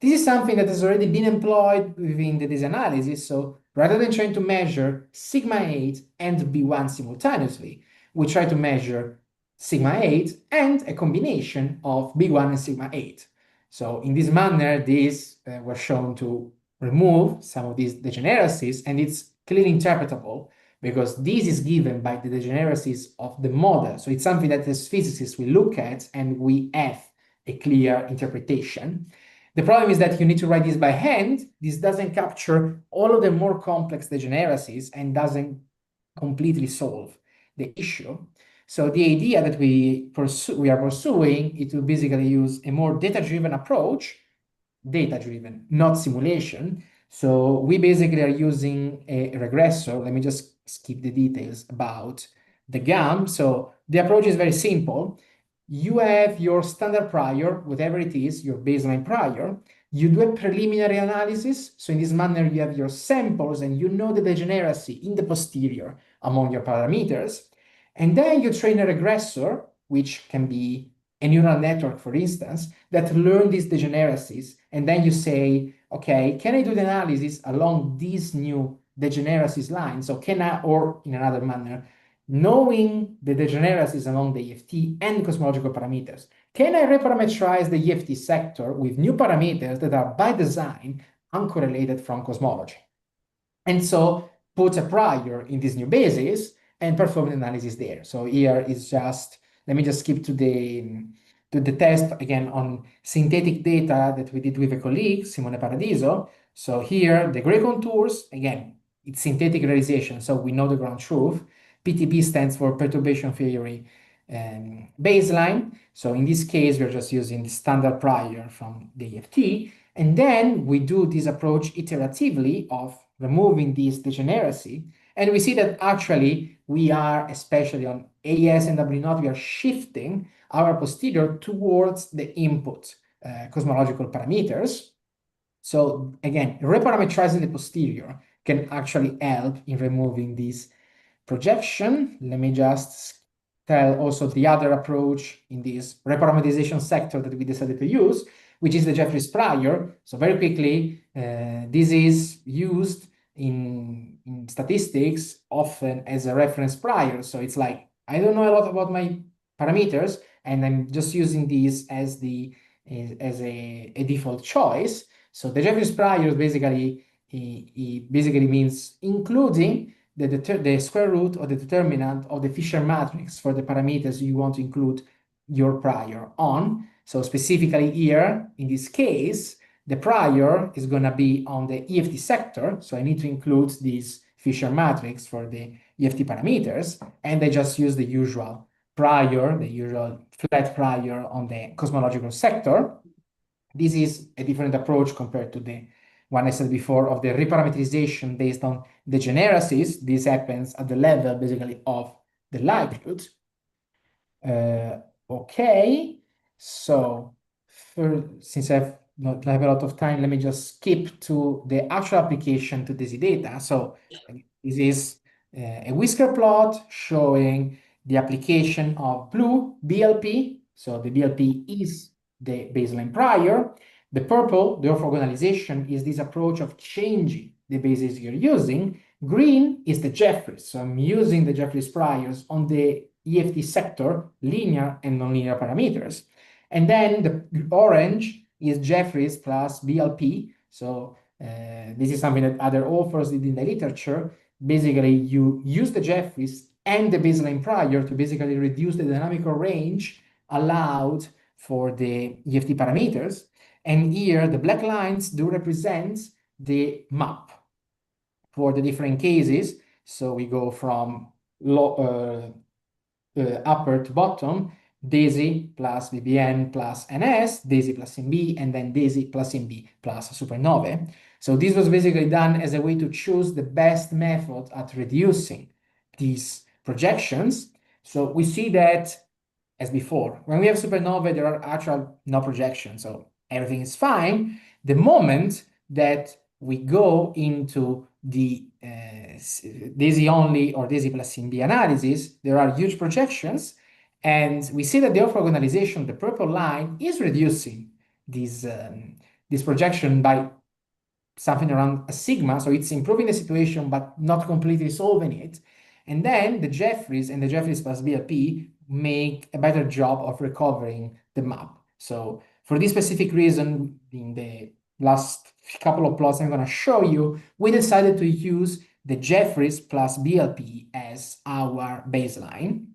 S3: This is something that has already been employed within the DESI analysis. So rather than trying to measure sigma 8 and B1 simultaneously, we try to measure sigma 8 and a combination of B1 and sigma 8. So in this manner, these were shown to remove some of these degeneracies, and it's clearly interpretable because this is given by the degeneracies of the model. So it's something that as physicists we look at and we have a clear interpretation. The problem is that you need to write this by hand. This doesn't capture all of the more complex degeneracies and doesn't completely solve the issue. So the idea that we are pursuing is to basically use a more data-driven approach, data-driven, not simulation. So we basically are using a regressor. Let me just skip the details about the GAM. So the approach is very simple. You have your standard prior, whatever it is, your baseline prior. You do a preliminary analysis. So in this manner, you have your samples and you know the degeneracy in the posterior among your parameters. And then you train a regressor, which can be a neural network, for instance, that learn these degeneracies. And then you say, okay, can I do the analysis along these new degeneracies lines? So can I, or in another manner, knowing the degeneracies along the EFT and cosmological parameters, can I reparameterize the EFT sector with new parameters that are by design uncorrelated from cosmology? And so put a prior in this new basis and perform the analysis there. So here is just, let me just skip to the test again on synthetic data that we did with a colleague, Simone Paradiso. So here, the gray contours, again, it's synthetic realization, so we know the ground truth. PTB stands for perturbation theory baseline. So in this case, we're just using the standard prior from the EFT. And then we do this approach iteratively of removing this degeneracy. And we see that actually we are, especially on AES and W0, we are shifting our posterior towards the input cosmological parameters. So again, reparameterizing the posterior can actually help in removing this projection. Let me just tell also the other approach in this reparameterization sector that we decided to use, which is the Jeffreys prior. So very quickly, this is used in statistics often as a reference prior. So it's like, I don't know a lot about my parameters, and I'm just using these as a default choice. So the Jeffreys prior basically basically means including the square root or the determinant of the Fisher matrix for the parameters you want to include your prior on. So specifically here, in this case, the prior is going to be on the EFT sector. So I need to include this Fisher matrix for the EFT parameters. And I just use the usual prior, the usual flat prior on the cosmological sector. This is a different approach compared to the one I said before of the reparameterization based on degeneracies. This happens at the level basically of the likelihood. Okay, so since I've not have a lot of time, let me just skip to the actual application to DESI data. So this is a whisker plot showing the application of blue BLP. So the BLP is the baseline prior. The purple, the orthogonalization, is this approach of changing the basis you're using. Green is the Jeffreys. So I'm using the Jeffreys priors on the EFT sector, linear and nonlinear parameters. And then the orange is Jeffreys plus BLP. So this is something that other authors did in the literature. Basically, you use the Jeffreys and the baseline prior to basically reduce the dynamical range allowed for the EFT parameters. And here, the black lines do represent the map for the different cases. So we go from upper to bottom, DESI plus BBN plus NS, DESI plus MB, and then DESI plus MB plus supernovae. So this was basically done as a way to choose the best method at reducing these projections. So we see that, as before, when we have supernovae, there are actually no projections, so everything is fine. The moment that we go into the DESI only or DESI plus MB analysis, there are huge projections, and we see that the orthogonalization, the purple line, is reducing this projection by something around a sigma, so it's improving the situation but not completely solving it. And then the Jeffreys and the Jeffreys plus BLP make a better job of recovering the map. So for this specific reason, in the last couple of plots I'm going to show you, we decided to use the Jeffreys plus BLP as our baseline.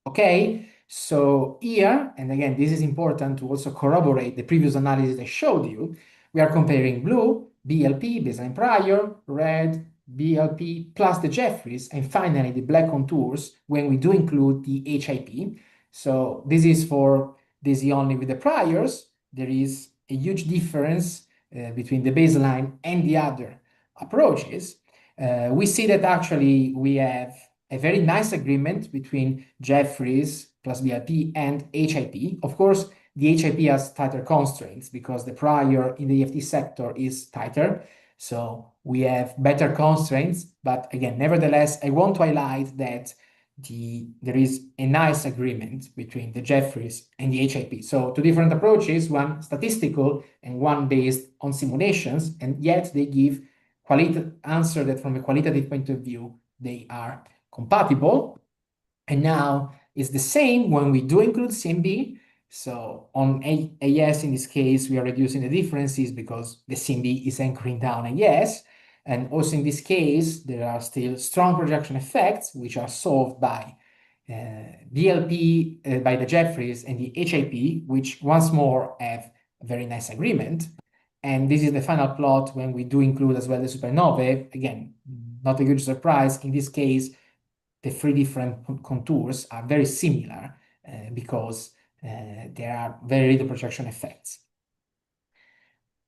S3: Okay, so here, and again, this is important to also corroborate the previous analysis I showed you, we are comparing blue, BLP, baseline prior, red, BLP plus the Jeffreys, and finally the black contours when we do include the HIP. So this is for DESI only with the priors. There is a huge difference between the baseline and the other approaches. We see that actually we have a very nice agreement between Jeffreys plus BLP and HIP. Of course, the HIP has tighter constraints because the prior in the EFT sector is tighter. So we have better constraints, but again, nevertheless, I want to highlight that there is a nice agreement between the Jeffreys and the HIP. So two different approaches, one statistical and one based on simulations, and yet they give answer that from a qualitative point of view, they are compatible. And now it's the same when we do include CMB. So on AES, in this case, we are reducing the differences because the CMB is anchoring down AES. And also in this case, there are still strong projection effects, which are solved by BLP, by the Jeffreys and the HIP, which once more have a very nice agreement. And this is the final plot when we do include as well the supernovae. Again, not a huge surprise. In this case, the three different contours are very similar because there are very little projection effects.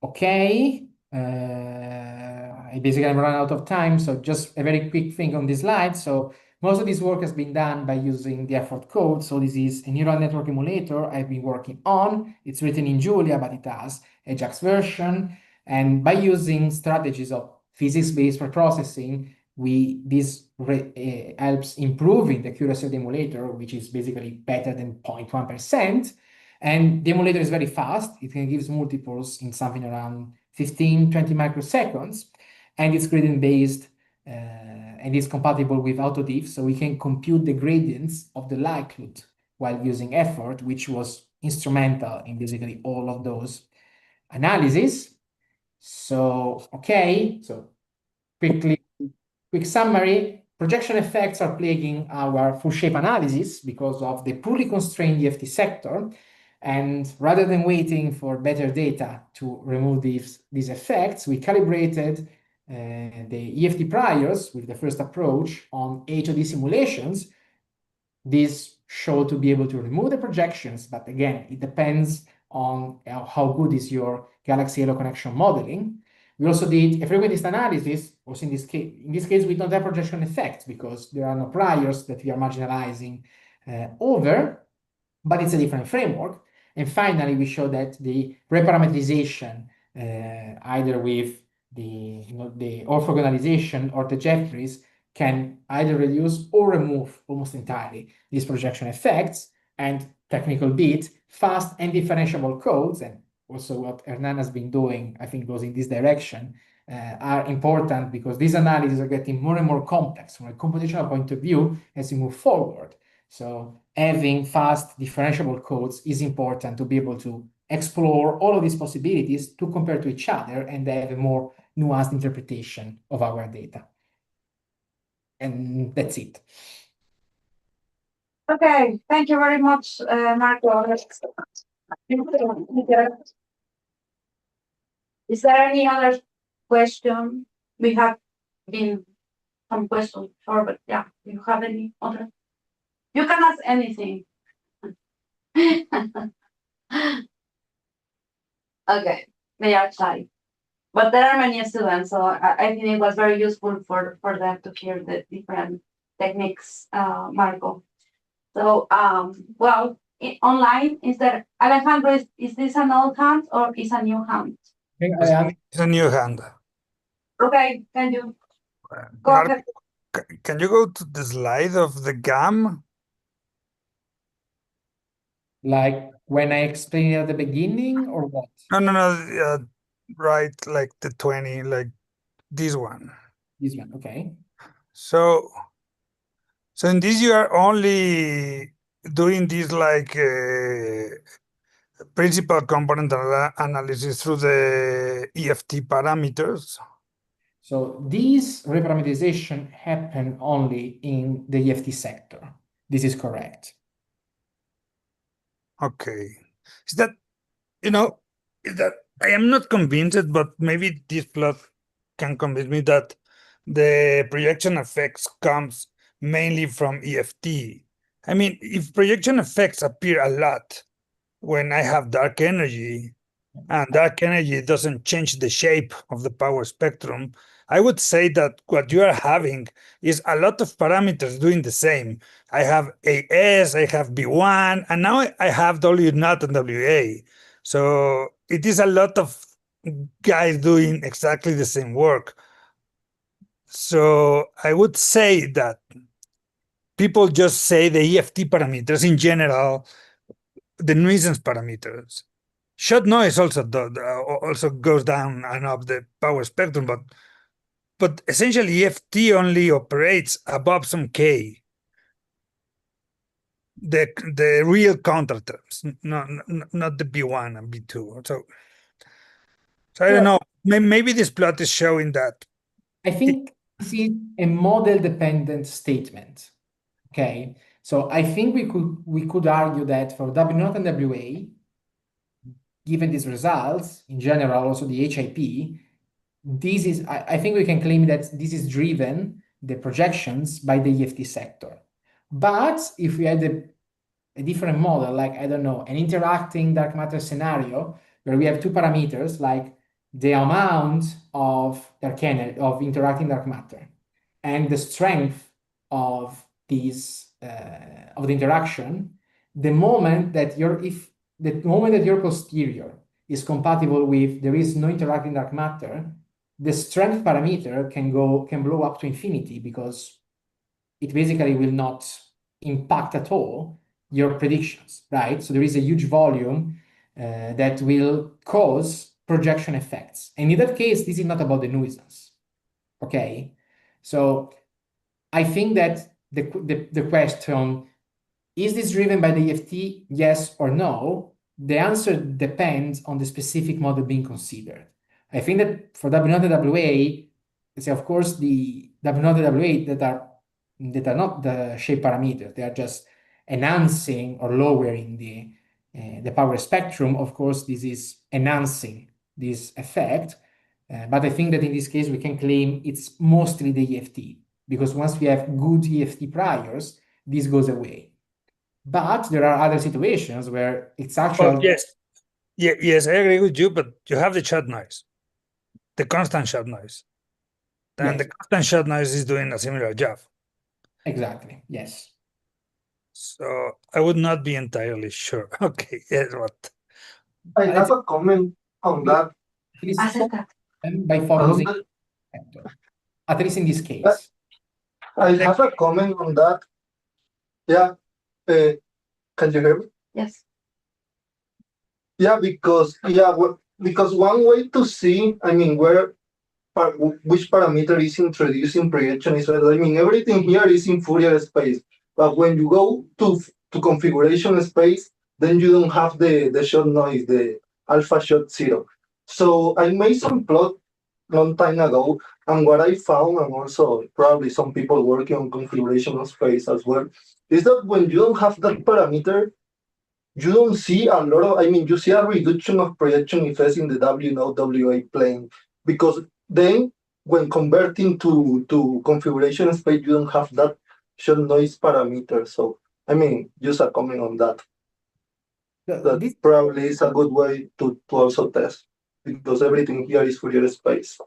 S3: Okay, I basically am run out of time, so just a very quick thing on this slide. So most of this work has been done by using the effort code. So this is a neural network emulator I've been working on. It's written in Julia, but it has a JAX version. And by using strategies of physics-based preprocessing, this helps improving the accuracy of the emulator, which is basically better than 0.1%. And the emulator is very fast. It can give multiples in something around 15, 20 microseconds. And it's gradient-based and it's compatible with autodiff. So we can compute the gradients of the likelihood while using effort, which was instrumental in basically all of those analyses. So, okay, so quick summary, projection effects are plaguing our full shape analysis because of the poorly constrained EFT sector. And rather than waiting for better data to remove these effects, we calibrated the EFT priors with the first approach on HOD simulations. This showed to be able to remove the projections, but again, it depends on how good is your galaxy halo connection modeling. We also did a frequentist analysis. Also in this case, we don't have projection effects because there are no priors that we are marginalizing over, but it's a different framework. And finally, we show that the reparameterisation, either with the orthogonalization or the Jeffreys, can either reduce or remove almost entirely these projection effects. And technical bit, fast and differentiable codes, and also what Hernan has been doing, I think goes in this direction, are important because these analyses are getting more and more complex from a computational point of view as we move forward. So having fast differentiable codes is important to be able to explore all of these possibilities to compare to each other and have a more nuanced interpretation of our data. And that's it.
S2: Okay, thank you very much, Marco. Is there any other question? We have been some questions before, but yeah, do you have any other? You can ask anything. Okay, they are shy. But there are many students, so I think it was very useful for them to hear the different techniques, Marco. So, well, online, is there, Alejandro, is this an old hand or is a new hand?
S6: It's a new hand.
S2: Okay, can you go
S6: Marco,
S2: ahead?
S6: can you go to the slide of the GAM?
S3: Like when I explained at the beginning or what?
S6: No, right, like the 20, like this one.
S3: This one, okay.
S6: So in this you are only doing this like principal component analysis through the EFT parameters.
S3: So these reparameterization happen only in the EFT sector. This is correct.
S6: Okay. Is that, is that I am not convinced, but maybe this plot can convince me that the projection effects comes mainly from EFT. I mean, if projection effects appear a lot when I have dark energy, and dark energy doesn't change the shape of the power spectrum, I would say that what you are having is a lot of parameters doing the same. I have AS, I have B1, and now I have W0 and WA. So it is a lot of guys doing exactly the same work. So I would say that people just say the EFT parameters in general, the nuisance parameters. Shot noise also goes down and up the power spectrum, but essentially EFT only operates above some K. The real counter terms, not the B1 and B2. So I don't know. Maybe this plot is showing that.
S3: I think this is a model-dependent statement. Okay, so I think we could argue that for W0 and WA, given these results in general, also the HIP, this is I think we can claim that this is driven the projections by the EFT sector. But if we had a different model, like I don't know, an interacting dark matter scenario where we have two parameters like the amount of dark energy, of interacting dark matter, and the strength of these of the interaction, the moment that your posterior is compatible with there is no interacting dark matter, the strength parameter can blow up to infinity because it basically will not impact at all your predictions, right? So there is a huge volume that will cause projection effects. And in that case, this is not about the nuisance, okay? So I think that the question, is this driven by the EFT, yes or no? The answer depends on the specific model being considered. I think that for W0 and WA, of course, the W0 and WA that are not the shape parameters, they are just enhancing or lowering the power spectrum. Of course, this is enhancing this effect. But I think that in this case, we can claim it's mostly the EFT, because once we have good EFT priors, this goes away. But there are other situations where it's actually...
S6: Well, yes. Yes, I agree with you, but you have the shot noise, the constant shot noise. And
S3: Yes.
S6: the constant shot noise is doing a similar job.
S3: Exactly, yes.
S6: So I would not be entirely sure. Okay, yes, what?
S7: I have a comment on that.
S3: By focusing, at least in this case.
S7: I have a comment on that. Yeah. Can you hear me?
S2: Yes.
S7: Yeah, because one way to see, I mean, which parameter is introduced in projection is, I mean, everything here is in Fourier space, but when you go to configuration space, then you don't have the shot noise, the alpha shot 0. So I made some plot long time ago, and what I found, and also probably some people working on configuration space as well, is that when you don't have that parameter, you don't see a lot of, I mean, you see a reduction of projection effects in the W0 WA plane, because then when converting to configuration space, you don't have that shot noise parameter. So, I mean, just a comment on that. That probably is a good way to also test, because everything here is Fourier space.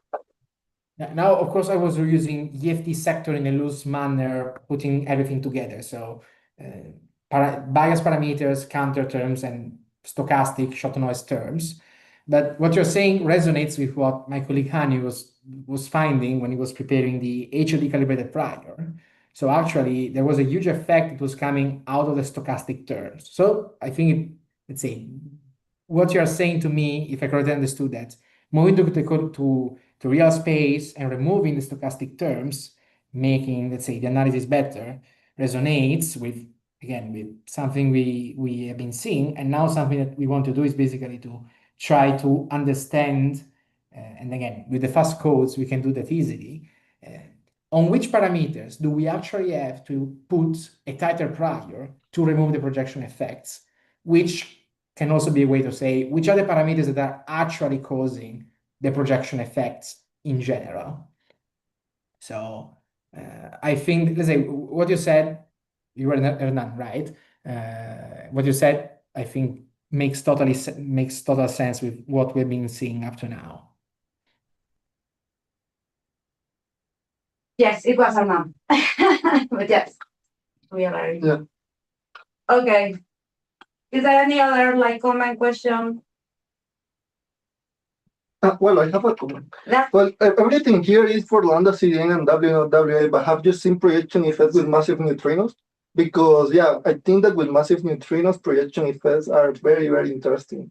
S3: Now, of course, I was using EFT sector in a loose manner, putting everything together. So bias parameters, counter terms, and stochastic shot noise terms. But what you're saying resonates with what my colleague Hani was finding when he was preparing the HOD calibrated prior. So actually, there was a huge effect that was coming out of the stochastic terms. So I think, let's say, what you're saying to me, if I correctly understood that, moving to real space and removing the stochastic terms, making, let's say, the analysis better, resonates with, again, with something we have been seeing. And now something that we want to do is basically to try to understand, and again, with the fast codes, we can do that easily, on which parameters do we actually have to put a tighter prior to remove the projection effects, which can also be a way to say which are the parameters that are actually causing the projection effects in general. So I think, let's say, what you said, you were Hernan, right? What you said, I think, makes total sense with what we've been seeing up to now.
S2: Yes, it was Hernan. But yes, we are.
S7: Yeah.
S2: Okay. Is there any other comment question?
S7: Well, I have a comment.
S2: Yeah.
S7: Well, everything here is for lambda CDN and W0 WA, but have you seen projection effects with massive neutrinos? Because, yeah, I think that with massive neutrinos, projection effects are very, very interesting.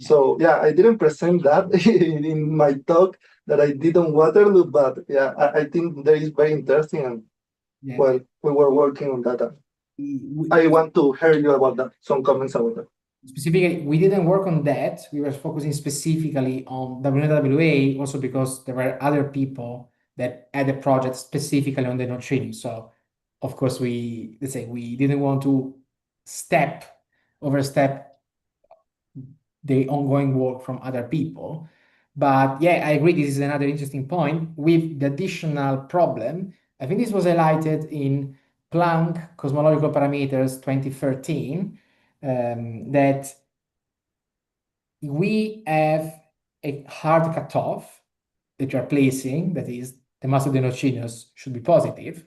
S7: So, yeah, I didn't present that in my talk that I did on Waterloo, but, yeah, I think that is very interesting. And, well, we were working on that. I want to hear you about that, some comments about that.
S3: Specifically, we didn't work on that. We were focusing specifically on WNWA, also because there were other people that had a project specifically on the neutrino. So, of course, we didn't want to overstep the ongoing work from other people. But yeah, I agree. This is another interesting point with the additional problem. I think this was highlighted in Planck Cosmological Parameters 2013. That we have a hard cutoff that you are placing, that is, the mass of the neutrinos should be positive.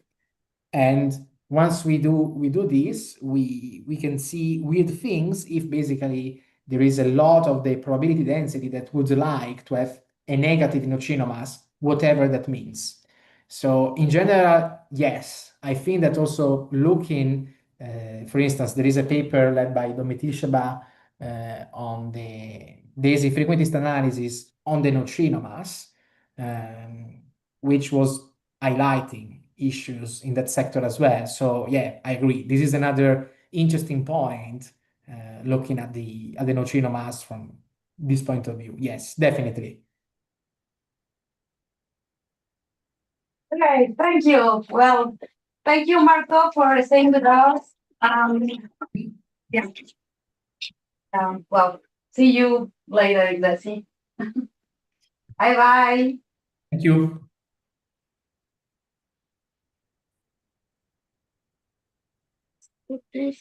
S3: And once we do this, we can see weird things if basically there is a lot of the probability density that would like to have a negative neutrino mass, whatever that means. So in general, yes, I think that also looking, for instance, there is a paper led by Bonici on the DESI frequentist analysis on the neutrino mass, which was highlighting issues in that sector as well. So yeah, I agree. This is another interesting point, looking at the neutrino mass from this point of view. Yes, definitely.
S2: Okay, thank you. Well, thank you, Marco, for staying with us. Yeah. Well, see you later in DESI. Bye-bye.
S3: Thank you.
S2: Bye.